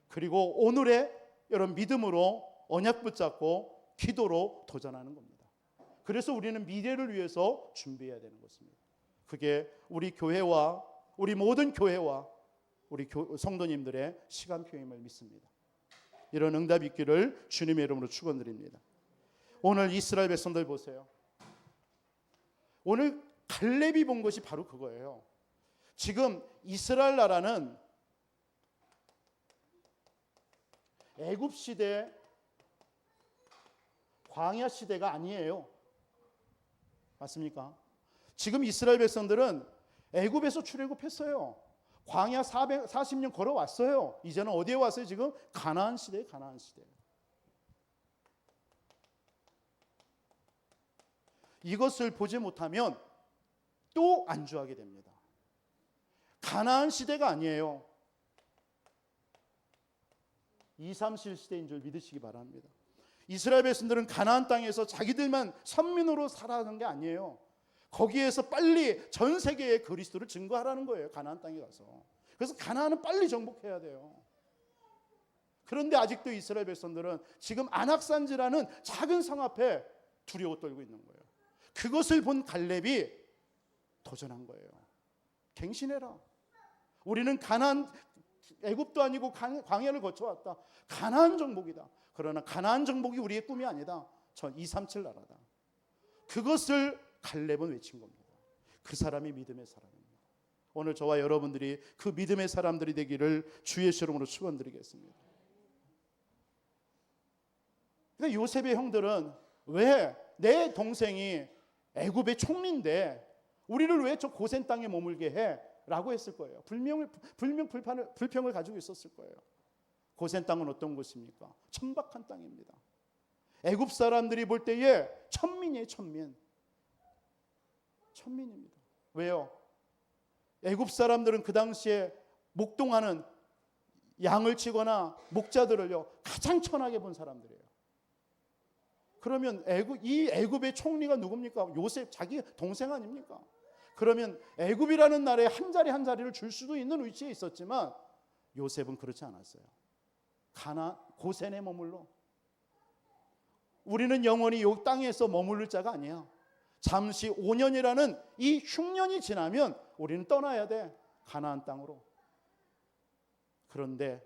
그리고 오늘의 여러분 믿음으로 언약 붙잡고 기도로 도전하는 겁니다. 그래서 우리는 미래를 위해서 준비해야 되는 것입니다. 그게 우리 교회와 우리 모든 교회와 우리 성도님들의 시간표임을 믿습니다. 이런 응답이 있기를 주님의 이름으로 축원드립니다. 오늘 이스라엘 백성들 보세요. 오늘 갈렙이 본 것이 바로 그거예요. 지금 이스라엘 나라는 애굽 시대, 광야 시대가 아니에요. 맞습니까? 지금 이스라엘 백성들은 애굽에서 출애굽했어요. 광야 440년 걸어왔어요. 이제는 어디에 왔어요? 지금 가나안 시대에, 가나안 시대. 이것을 보지 못하면 또 안주하게 됩니다. 가나안 시대가 아니에요. 237 시대인 줄 믿으시기 바랍니다. 이스라엘 백성들은 가나안 땅에서 자기들만 선민으로 살아가는 게 아니에요. 거기에서 빨리 전 세계에 그리스도를 증거하라는 거예요. 가나안 땅에 가서. 그래서 가나안은 빨리 정복해야 돼요. 그런데 아직도 이스라엘 백성들은 지금 안악산지라는 작은 성 앞에 두려워 떨고 있는 거예요. 그것을 본 갈렙이 도전한 거예요. 갱신해라. 우리는 가나안, 애굽도 아니고 광야를 거쳐왔다. 가나안 정복이다. 그러나 가나안 정복이 우리의 꿈이 아니다. 전 237 나라다. 그것을 갈렙은 외친 겁니다. 그 사람이 믿음의 사람입니다. 오늘 저와 여러분들이 그 믿음의 사람들이 되기를 주의 이름으로 축원드리겠습니다. 그러니까 요셉의 형들은 왜 내 동생이 애굽의 총리인데 우리를 왜 저 고센 땅에 머물게 해? 라고 했을 거예요. 불평을 가지고 있었을 거예요. 고센 땅은 어떤 곳입니까? 천박한 땅입니다. 애굽 사람들이 볼 때에 천민이에요. 천민입니다. 왜요? 애굽 사람들은 그 당시에 목동하는 양을 치거나 목자들을요 가장 천하게 본 사람들이에요. 그러면 이 애굽의 총리가 누굽니까? 요셉, 자기 동생 아닙니까? 그러면 애굽이라는 나라에 한 자리 한 자리를 줄 수도 있는 위치에 있었지만 요셉은 그렇지 않았어요. 고센에 머물러. 우리는 영원히 이 땅에서 머무를 자가 아니야. 잠시 5년이라는 이 흉년이 지나면 우리는 떠나야 돼. 가나안 땅으로. 그런데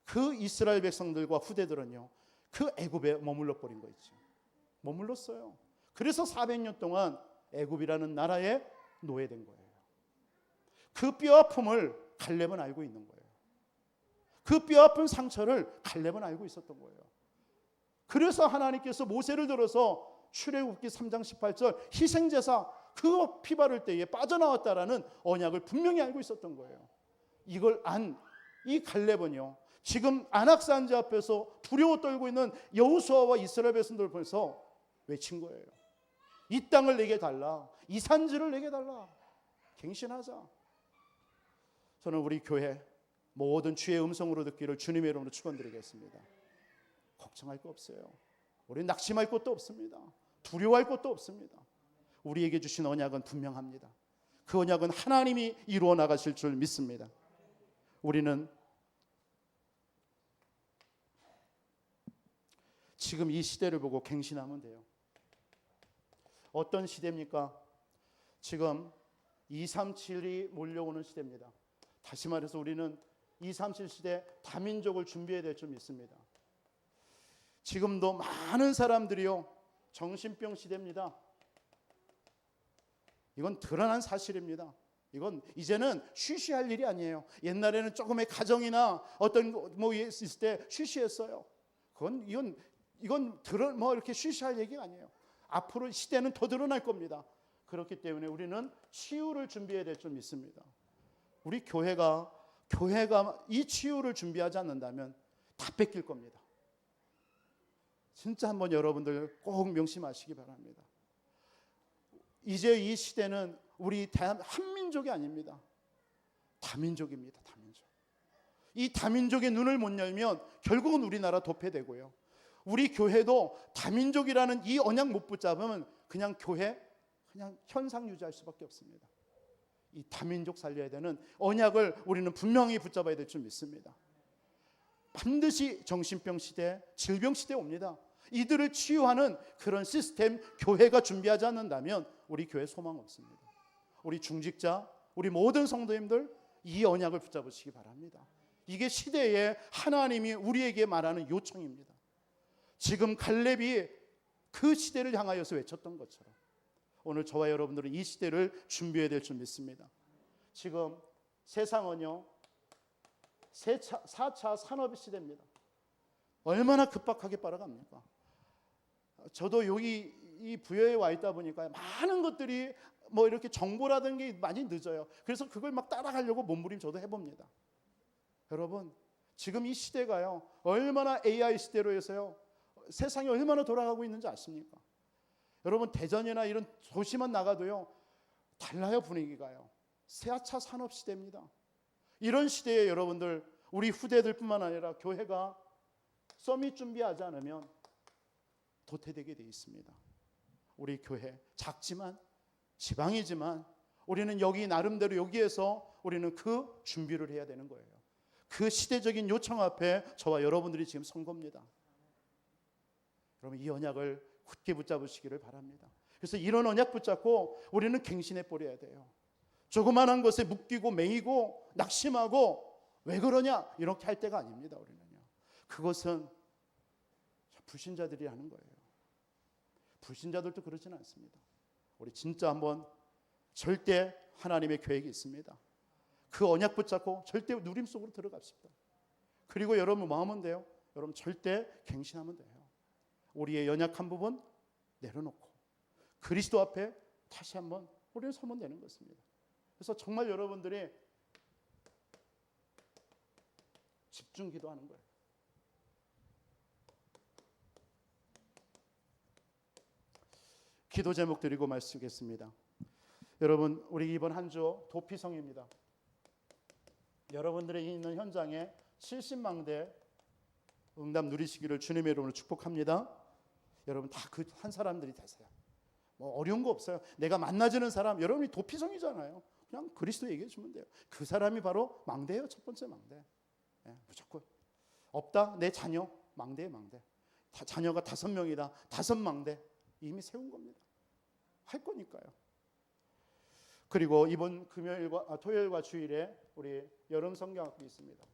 그 이스라엘 백성들과 후대들은요, 그 애굽에 머물러 버린 거 있죠. 머물렀어요. 그래서 400년 동안 애굽이라는 나라에 노예된 거예요. 그 뼈아픔을 갈렙은 알고 있는 거예요. 그 뼈아픈 상처를 갈렙은 알고 있었던 거예요. 그래서 하나님께서 모세를 들어서 출애굽기 3장 18절 희생제사 그 피 바를 때에 빠져나왔다라는 언약을 분명히 알고 있었던 거예요. 이걸 안 이 갈렙은요, 지금 안악산지 앞에서 두려워 떨고 있는 여호수아와 이스라엘 백성들을 보면서 외친 거예요. 이 땅을 내게 달라, 이 산지를 내게 달라, 갱신하자. 저는 우리 교회 모든 주의 음성으로 듣기를 주님의 이름으로 축원드리겠습니다. 걱정할 거 없어요. 우리는 낙심할 것도 없습니다. 두려워할 것도 없습니다. 우리에게 주신 언약은 분명합니다. 그 언약은 하나님이 이루어 나가실 줄 믿습니다. 우리는 지금 이 시대를 보고 갱신하면 돼요. 어떤 시대입니까? 지금 237이 몰려오는 시대입니다. 다시 말해서 우리는 237 시대 다민족을 준비해야 될 줄 믿습니다. 지금도 많은 사람들이요, 정신병 시대입니다. 이건 드러난 사실입니다. 이건 이제는 쉬쉬할 일이 아니에요. 옛날에는 조금의 가정이나 어떤 뭐 있을 때 쉬쉬했어요. 이건 이렇게 쉬쉬할 얘기가 아니에요. 앞으로 시대는 더 드러날 겁니다. 그렇기 때문에 우리는 치유를 준비해야 될 줄 믿습니다. 우리 교회가 이 치유를 준비하지 않는다면 다 뺏길 겁니다. 진짜 한번 여러분들 꼭 명심하시기 바랍니다. 이제 이 시대는 우리 한민족이 아닙니다. 다민족입니다. 다민족. 이 다민족의 눈을 못 열면 결국은 우리나라 도패되고요. 우리 교회도 다민족이라는 이 언약 못 붙잡으면 그냥 교회 그냥 현상 유지할 수밖에 없습니다. 이 다민족 살려야 되는 언약을 우리는 분명히 붙잡아야 될 줄 믿습니다. 반드시 정신병 시대, 질병 시대 옵니다. 이들을 치유하는 그런 시스템 교회가 준비하지 않는다면 우리 교회 소망 없습니다. 우리 중직자, 우리 모든 성도님들 이 언약을 붙잡으시기 바랍니다. 이게 시대에 하나님이 우리에게 말하는 요청입니다. 지금 갈렙이 그 시대를 향하여서 외쳤던 것처럼 오늘 저와 여러분들은 이 시대를 준비해야 될 줄 믿습니다. 지금 세상은요 4차 산업 시대입니다. 얼마나 급박하게 빨아갑니까? 저도 여기 이 부여에 와 있다 보니까 많은 것들이 뭐 이렇게 정보라든 게 많이 늦어요. 그래서 그걸 막 따라가려고 몸부림 저도 해봅니다. 여러분 지금 이 시대가요 얼마나 AI 시대로 해서요 세상이 얼마나 돌아가고 있는지 아십니까? 여러분 대전이나 이런 도시만 나가도요 달라요. 분위기가요. 4차 산업 시대입니다. 이런 시대에 여러분들 우리 후대들뿐만 아니라 교회가 서밋 준비하지 않으면 도태되게 돼 있습니다. 우리 교회 작지만 지방이지만 우리는 여기 나름대로 여기에서 우리는 그 준비를 해야 되는 거예요. 그 시대적인 요청 앞에 저와 여러분들이 지금 선 겁니다. 여러분 이 언약을 굳게 붙잡으시기를 바랍니다. 그래서 이런 언약 붙잡고 우리는 갱신해 버려야 돼요. 조그만한 것에 묶이고 매이고 낙심하고 왜 그러냐 이렇게 할 때가 아닙니다. 우리는요. 그것은 불신자들이 하는 거예요. 불신자들도 그러지는 않습니다. 우리 진짜 한번 절대 하나님의 계획이 있습니다. 그 언약 붙잡고 절대 누림 속으로 들어갑시다. 그리고 여러분 마음은 돼요. 여러분 절대 갱신하면 돼요. 우리의 연약한 부분 내려놓고 그리스도 앞에 다시 한번 우리는 서면 되는 것입니다. 그래서 정말 여러분들이 집중 기도하는 거예요. 기도 제목 드리고 말씀드리겠습니다. 여러분 우리 이번 한 주 도피성입니다. 여러분들이 있는 현장에 70망대 응답 누리시기를 주님의 이름으로 축복합니다. 여러분 다 그 한 사람들이 되세요. 뭐 어려운 거 없어요. 내가 만나지는 사람 여러분이 도피성이잖아요. 그냥 그리스도 얘기해 주면 돼요. 그 사람이 바로 망대예요. 첫 번째 망대. 무조건 없다 내 자녀 망대에 망대. 자녀가 5명이다 5망대 이미 세운 겁니다. 할 거니까요. 그리고 이번 토요일과 주일에 우리 여름 성경학교 있습니다.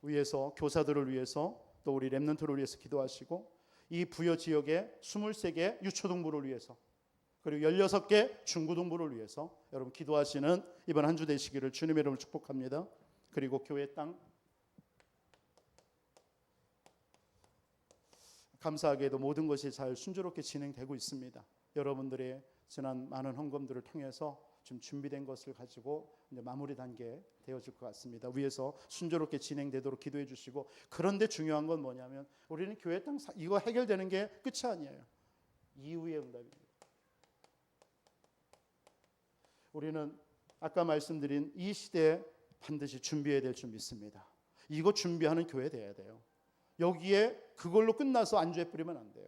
위해서, 교사들을 위해서, 또 우리 렘넌트를 위해서 기도하시고, 이 부여 지역에 23개 유초등부를 위해서, 그리고 16개 중고등부를 위해서 여러분 기도하시는 이번 한 주 되시기를 주님의 이름으로 축복합니다. 그리고 교회 땅, 감사하게도 모든 것이 잘 순조롭게 진행되고 있습니다. 여러분들의 지난 많은 헌금들을 통해서 좀 준비된 것을 가지고 이제 마무리 단계에 되어질 것 같습니다. 위에서 순조롭게 진행되도록 기도해 주시고, 그런데 중요한 건 뭐냐면 우리는 교회 땅 이거 해결되는 게 끝이 아니에요. 이후의 응답입니다. 우리는 아까 말씀드린 이 시대에 반드시 준비해야 될 줄 믿습니다. 이거 준비하는 교회 돼야 돼요. 여기에 그걸로 끝나서 안주해 뿌리면 안 돼요.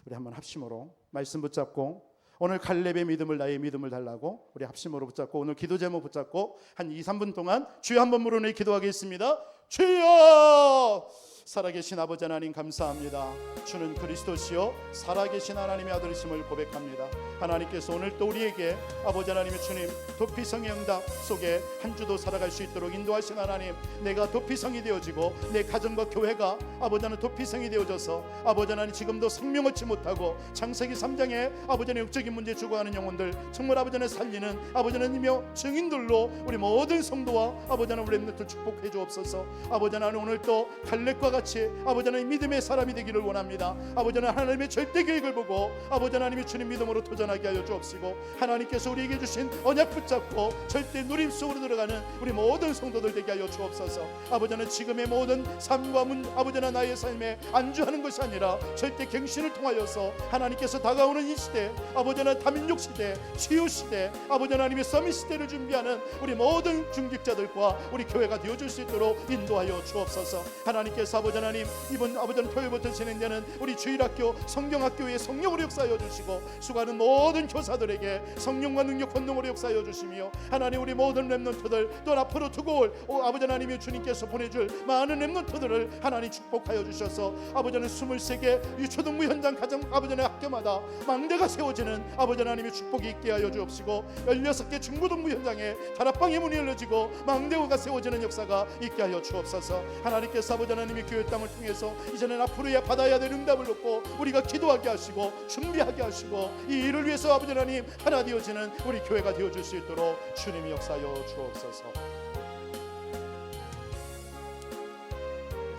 우리 한번 합심으로 말씀 붙잡고, 오늘 갈렙의 믿음을 나의 믿음을 달라고 우리 합심으로 붙잡고, 오늘 기도 제목 붙잡고 한 2-3분 동안 주여 한번 물어내 기도하겠습니다. 주여! 살아계신 아버지 하나님 감사합니다. 주는 그리스도시요 살아계신 하나님의 아들이심을 고백합니다. 하나님께서 오늘 또 우리에게 아버지 하나님의 주님 도피성의 응답 속에 한 주도 살아갈 수 있도록 인도하신 하나님, 내가 도피성이 되어지고 내 가정과 교회가 아버지 하나님 도피성이 되어져서 아버지 하나님 지금도 생명 얻지 못하고 창세기 3장에 아버지 하나님 영적인 문제 죽어가는 영혼들 정말 아버지 하나님 살리는 아버지 하나님이며 증인들로 우리 모든 성도와 아버지 하나님 우리 렘넌트를 축복해 주옵소서. 아버지 하나님 오늘 또 갈렙과 같이 아버지 하나님 믿음의 사람이 되기를 원합니다. 아버지 하나님 하나님의 절대 계획을 보고 아버지 하나님의 주님 믿음으로 도전하게 하여 주옵시고, 하나님께서 우리에게 주신 언약 붙잡고 절대 누림 속으로 들어가는 우리 모든 성도들 되게 하여 주옵소서. 아버지 하나님 지금의 모든 삶과 아버지 하나님 나의 삶에 안주하는 것이 아니라 절대 갱신을 통하여서 하나님께서 다가오는 이 시대, 아버지 하나님 다민족 시대, 치유 시대, 아버지 하나님의 서밋 시대를 준비하는 우리 모든 중직자들과 우리 교회가 되어줄 수 있도록 인도하여 주옵소서. 하나님께서 아버지 하나님 이번 아버지 하나님 토요일부터 진행되는 우리 주일학교 성경학교의 성령으로 역사하여 주시고, 수고하는 모든 교사들에게 성령과 능력 권능으로 역사하여 주시며, 하나님 우리 모든 렘넌트들 또 앞으로 두고 올 아버지 하나님의 주님께서 보내줄 많은 렘넌트들을 하나님 축복하여 주셔서 아버지 하나님 23개 유초등부 현장 가정 아버지 하나님 학교마다 망대가 세워지는 아버지 하나님의 축복이 있게 하여 주옵시고, 16개 중고등부 현장에 다락방의 문이 열려지고 망대가 세워지는 역사가 있게 하여 주옵소서. 하나님께서 아버지 하나님의 교회 땅을 통해서 이제는 앞으로야 받아야 될 응답을 놓고 우리가 기도하게 하시고 준비하게 하시고 이 일을 위해서 아버지 하나님 하나 되어지는 우리 교회가 되어줄 수 있도록 주님이 역사하여 주옵소서.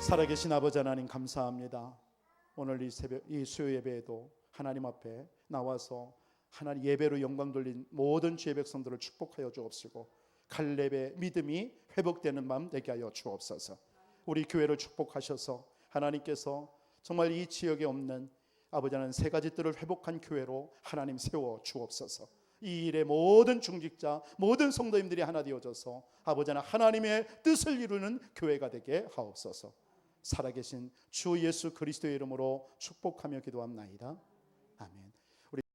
살아계신 아버지 하나님 감사합니다. 오늘 이 수요 예배에도 하나님 앞에 나와서 하나님 예배로 영광 돌린 모든 주의 백성들을 축복하여 주옵시고, 갈렙의 믿음이 회복되는 마음 되게 하여 주옵소서. 우리 교회를 축복하셔서 하나님께서 정말 이 지역에 없는 아버지 하나님 세 가지 뜰을 회복한 교회로 하나님 세워 주옵소서. 이 일의 모든 중직자 모든 성도님들이 하나 되어져서 아버지 하나님의 뜻을 이루는 교회가 되게 하옵소서. 살아계신 주 예수 그리스도의 이름으로 축복하며 기도합나이다. 아멘.